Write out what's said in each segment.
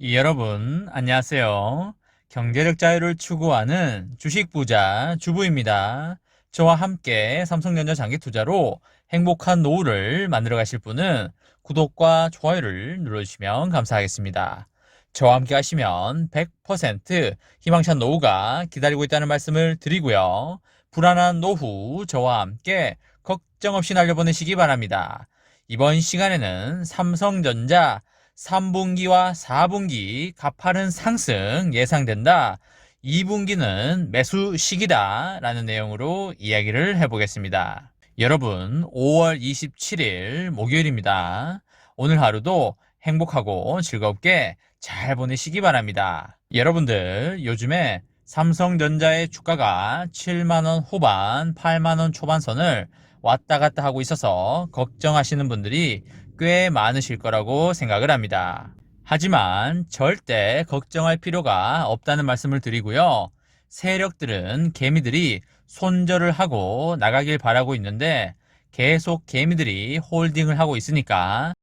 여러분, 안녕하세요. 경제적 자유를 추구하는 주식부자 주부입니다. 저와 함께 삼성전자 장기 투자로 행복한 노후를 만들어 가실 분은 구독과 좋아요를 눌러주시면 감사하겠습니다. 저와 함께 하시면 100% 희망찬 노후가 기다리고 있다는 말씀을 드리고요. 불안한 노후 저와 함께 걱정 없이 날려보내시기 바랍니다. 이번 시간에는 삼성전자 3분기와 4분기 가파른 상승 예상된다. 2분기는 매수 시기다 라는 내용으로 이야기를 해보겠습니다. 여러분, 5월 27일 목요일입니다. 오늘 하루도 행복하고 즐겁게 잘 보내시기 바랍니다. 여러분들, 요즘에 삼성전자의 주가가 7만원 후반, 8만원 초반선을 왔다 갔다 하고 있어서 걱정하시는 분들이 꽤 많으실 거라고 생각을 합니다. 하지만 절대 걱정할 필요가 없다는 말씀을 드리고요. 세력들은 개미들이 손절을 하고 나가길 바라고 있는데 계속 개미들이 홀딩을 하고 있으니까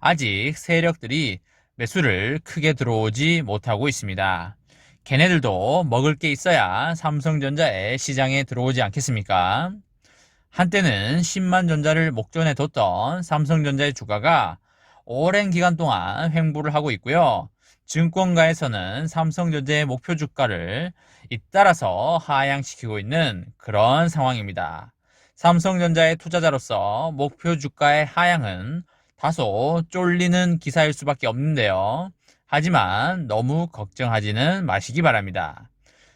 아직 세력들이 매수를 크게 들어오지 못하고 있습니다. 걔네들도 먹을 게 있어야 삼성전자의 시장에 들어오지 않겠습니까? 한때는 10만 전자를 목전에 뒀던 삼성전자의 주가가 오랜 기간 동안 횡보를 하고 있고요. 증권가에서는 삼성전자의 목표 주가를 잇따라서 하향시키고 있는 그런 상황입니다. 삼성전자의 투자자로서 목표 주가의 하향은 다소 쫄리는 기사일 수밖에 없는데요. 하지만 너무 걱정하지는 마시기 바랍니다.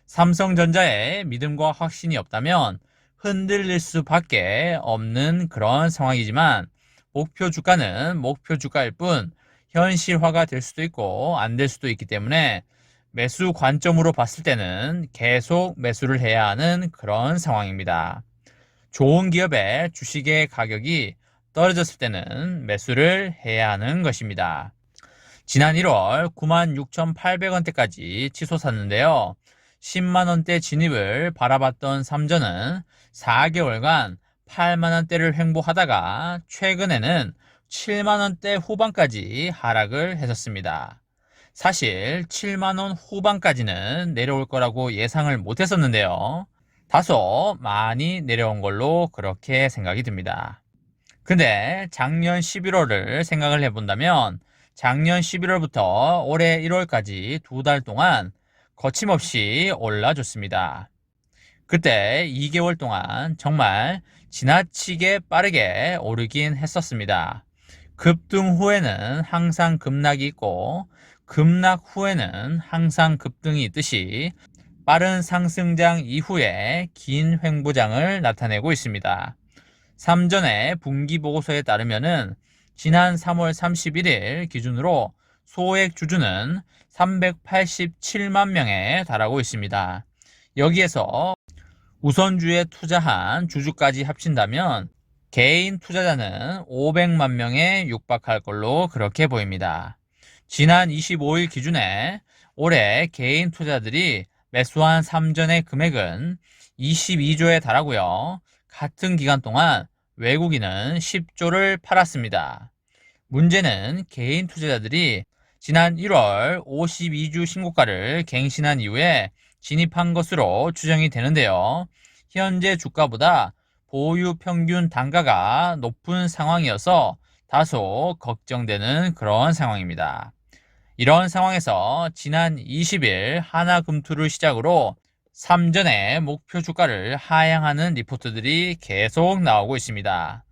삼성전자에 믿음과 확신이 없다면 흔들릴 수밖에 없는 그런 상황이지만 목표 주가는 목표 주가일 뿐 현실화가 될 수도 있고 안 될 수도 있기 때문에 매수 관점으로 봤을 때는 계속 매수를 해야 하는 그런 상황입니다. 좋은 기업의 주식의 가격이 떨어졌을 때는 매수를 해야 하는 것입니다. 지난 1월 96,800원대까지 치솟았는데요. 10만원대 진입을 바라봤던 삼전은 4개월간 8만원대를 횡보하다가 최근에는 7만원대 후반까지 하락을 했었습니다. 사실 7만원 후반까지는 내려올 거라고 예상을 못했었는데요. 다소 많이 내려온 걸로 그렇게 생각이 듭니다. 근데 작년 11월을 생각을 해본다면 작년 11월부터 올해 1월까지 2달 동안 거침없이 올라줬습니다. 그때 2개월 동안 정말 지나치게 빠르게 오르긴 했었습니다. 급등 후에는 항상 급락이 있고 급락 후에는 항상 급등이 있듯이 빠른 상승장 이후에 긴 횡보장을 나타내고 있습니다. 삼전의 분기보고서에 따르면은 지난 3월 31일 기준으로 소액 주주는 387만 명에 달하고 있습니다. 여기에서 우선주에 투자한 주주까지 합친다면 개인 투자자는 500만 명에 육박할 걸로 그렇게 보입니다. 지난 25일 기준에 올해 개인 투자들이 매수한 삼전의 금액은 22조에 달하고요. 같은 기간 동안 외국인은 10조를 팔았습니다. 문제는 개인 투자자들이 지난 1월 52주 신고가를 갱신한 이후에 진입한 것으로 추정이 되는데요. 현재 주가보다 보유 평균 단가가 높은 상황이어서 다소 걱정되는 그런 상황입니다. 이런 상황에서 지난 20일 하나금투를 시작으로 삼전의 목표 주가를 하향하는 리포트들이 계속 나오고 있습니다.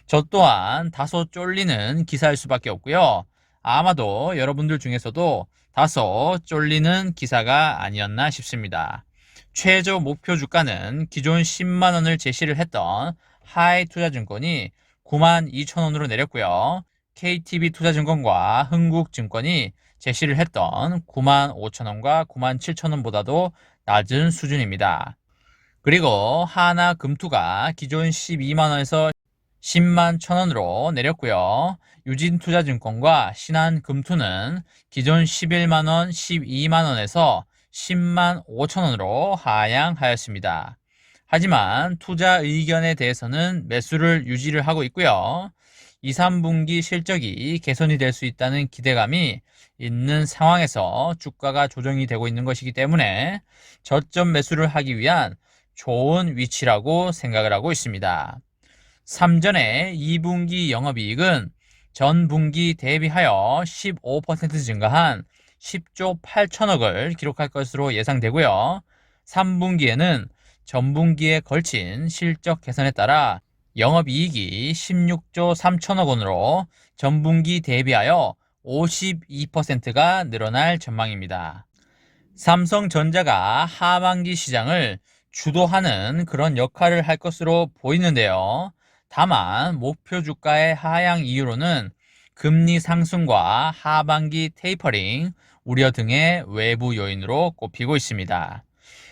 저 또한 다소 쫄리는 기사일 수밖에 없고요. 아마도 여러분들 중에서도 다소 쫄리는 기사가 아니었나 싶습니다. 최저 목표 주가는 기존 10만원을 제시를 했던 하이투자증권이 92,000원으로 내렸고요. KTB 투자증권과 흥국증권이 제시를 했던 95,000원과 97,000원보다도 낮은 수준입니다. 그리고 하나금투가 기존 12만원에서 10만 1,000원으로 내렸고요. 유진투자증권과 신한금투는 기존 11만원, 12만원에서 10만 5천원으로 하향하였습니다. 하지만 투자 의견에 대해서는 매수를 유지를 하고 있고요. 2, 3분기 실적이 개선이 될 수 있다는 기대감이 있는 상황에서 주가가 조정이 되고 있는 것이기 때문에 저점 매수를 하기 위한 좋은 위치라고 생각을 하고 있습니다. 삼전의 2분기 영업이익은 전분기 대비하여 15% 증가한 10조 8천억을 기록할 것으로 예상되고요. 3분기에는 전분기에 걸친 실적 개선에 따라 영업이익이 16조 3천억 원으로 전분기 대비하여 52%가 늘어날 전망입니다. 삼성전자가 하반기 시장을 주도하는 그런 역할을 할 것으로 보이는데요. 다만 목표 주가의 하향 이유로는 금리 상승과 하반기 테이퍼링 우려 등의 외부 요인으로 꼽히고 있습니다.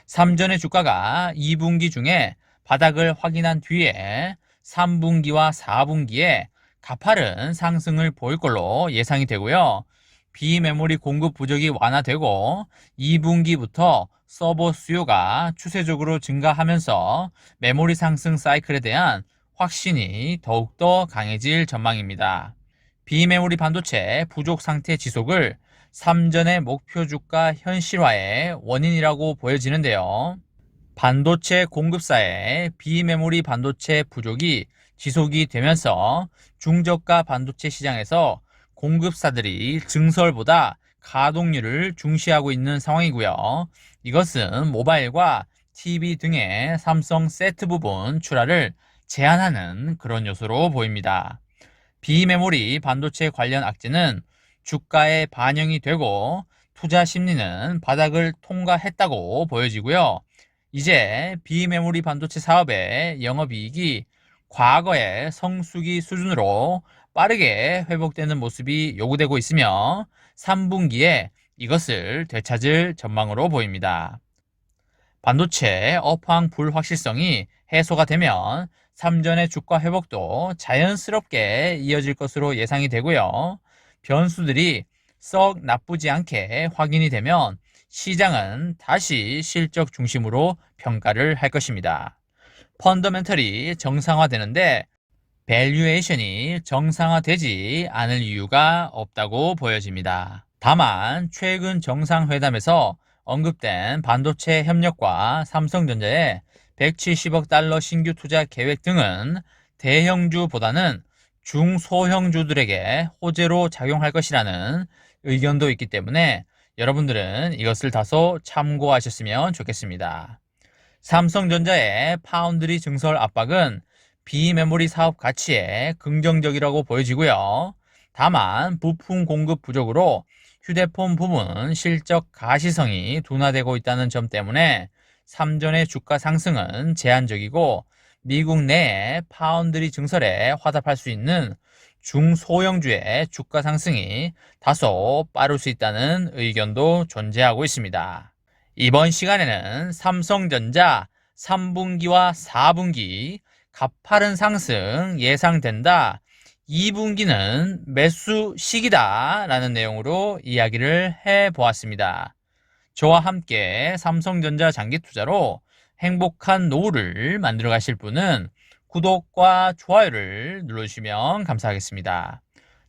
삼전의 주가가 2분기 중에 바닥을 확인한 뒤에 3분기와 4분기에 가파른 상승을 보일 걸로 예상이 되고요. 비메모리 공급 부족이 완화되고 2분기부터 서버 수요가 추세적으로 증가하면서 메모리 상승 사이클에 대한 확신이 더욱더 강해질 전망입니다. 비메모리 반도체 부족 상태 지속을 삼전의 목표 주가 현실화의 원인이라고 보여지는데요. 반도체 공급사의 비메모리 반도체 부족이 지속이 되면서 중저가 반도체 시장에서 공급사들이 증설보다 가동률을 중시하고 있는 상황이고요. 이것은 모바일과 TV 등의 삼성 세트 부분 출하를 제한하는 그런 요소로 보입니다. 비메모리 반도체 관련 악재는 주가에 반영이 되고 투자 심리는 바닥을 통과했다고 보여지고요. 이제 비메모리 반도체 사업의 영업이익이 과거의 성수기 수준으로 빠르게 회복되는 모습이 요구되고 있으며 3분기에 이것을 되찾을 전망으로 보입니다. 반도체 업황 불확실성이 해소가 되면 삼전의 주가 회복도 자연스럽게 이어질 것으로 예상이 되고요. 변수들이 썩 나쁘지 않게 확인이 되면 시장은 다시 실적 중심으로 평가를 할 것입니다. 펀더멘털이 정상화되는데 밸류에이션이 정상화되지 않을 이유가 없다고 보여집니다. 다만 최근 정상회담에서 언급된 반도체 협력과 삼성전자의 170억 달러 신규 투자 계획 등은 대형주보다는 중소형주들에게 호재로 작용할 것이라는 의견도 있기 때문에 여러분들은 이것을 다소 참고하셨으면 좋겠습니다. 삼성전자의 파운드리 증설 압박은 비메모리 사업 가치에 긍정적이라고 보여지고요. 다만 부품 공급 부족으로 휴대폰 부분 실적 가시성이 둔화되고 있다는 점 때문에 삼전의 주가 상승은 제한적이고 미국 내에 파운드리 증설에 화답할 수 있는 중소형주의 주가 상승이 다소 빠를 수 있다는 의견도 존재하고 있습니다. 이번 시간에는 삼성전자 3분기와 4분기 가파른 상승 예상된다. 2분기는 매수 시기다 라는 내용으로 이야기를 해보았습니다. 저와 함께 삼성전자 장기 투자로 행복한 노후를 만들어 가실 분은 구독과 좋아요를 눌러주시면 감사하겠습니다.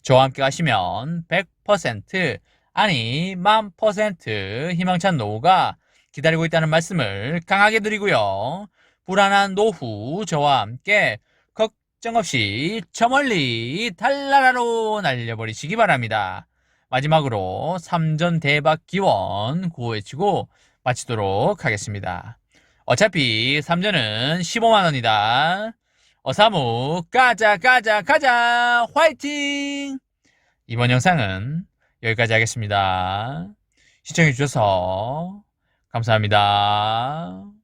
저와 함께 가시면 100% 아니 1000% 희망찬 노후가 기다리고 있다는 말씀을 강하게 드리고요. 불안한 노후 저와 함께 걱정 없이 저 멀리 달나라로 날려버리시기 바랍니다. 마지막으로 삼전 대박 기원 구호외치고 마치도록 하겠습니다. 어차피 삼전은 15만원이다. 어사무 가자 가자 가자 화이팅! 이번 영상은 여기까지 하겠습니다. 시청해주셔서 감사합니다.